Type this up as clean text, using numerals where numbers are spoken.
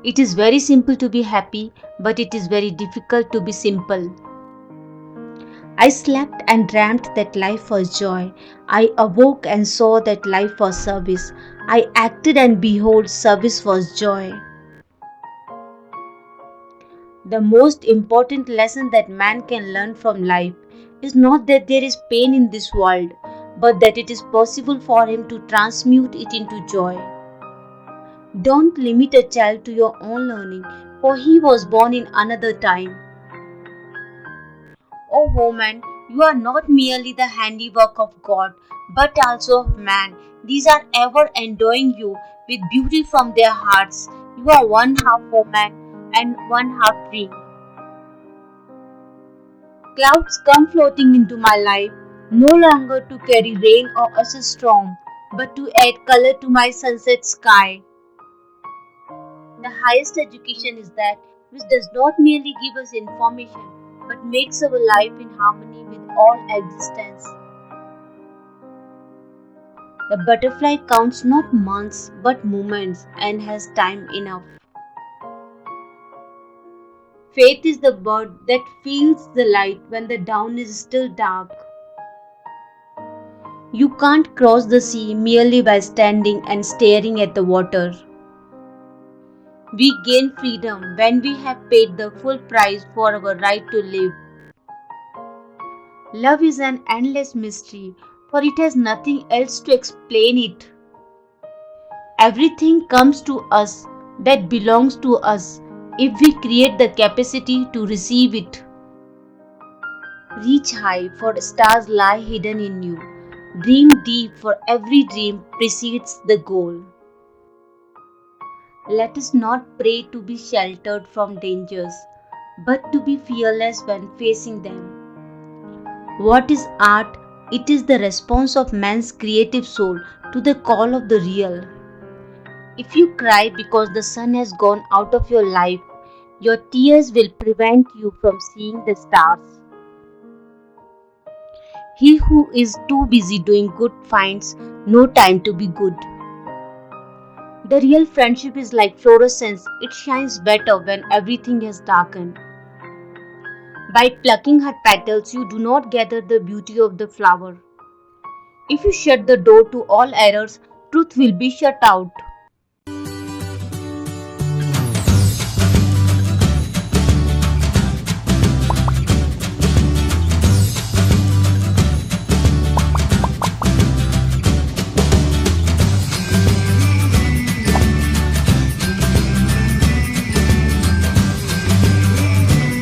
It is very simple to be happy, but it is very difficult to be simple. I slept and dreamt that life was joy. I awoke and saw that life was service. I acted and behold, service was joy. The most important lesson that man can learn from life is not that there is pain in this world, but that it is possible for him to transmute it into joy. Don't limit a child to your own learning, for he was born in another time. O woman, you are not merely the handiwork of God, but also of man. These are ever endowing you with beauty from their hearts. You are one half woman and one half dream. Clouds come floating into my life, no longer to carry rain or usher storm, but to add color to my sunset sky. The highest education is that which does not merely give us information, but makes our life in harmony with all existence. The butterfly counts not months but moments and has time enough. Faith is the bird that feels the light when the dawn is still dark. You can't cross the sea merely by standing and staring at the water. We gain freedom when we have paid the full price for our right to live. Love is an endless mystery, for it has nothing else to explain it. Everything comes to us that belongs to us if we create the capacity to receive it. Reach high, for stars lie hidden in you. Dream deep, for every dream precedes the goal. Let us not pray to be sheltered from dangers, but to be fearless when facing them. What is art? It is the response of man's creative soul to the call of the real. If you cry because the sun has gone out of your life, your tears will prevent you from seeing the stars. He who is too busy doing good finds no time to be good. The real friendship is like fluorescence, it shines better when everything has darkened. By plucking her petals, you do not gather the beauty of the flower. If you shut the door to all errors, truth will be shut out.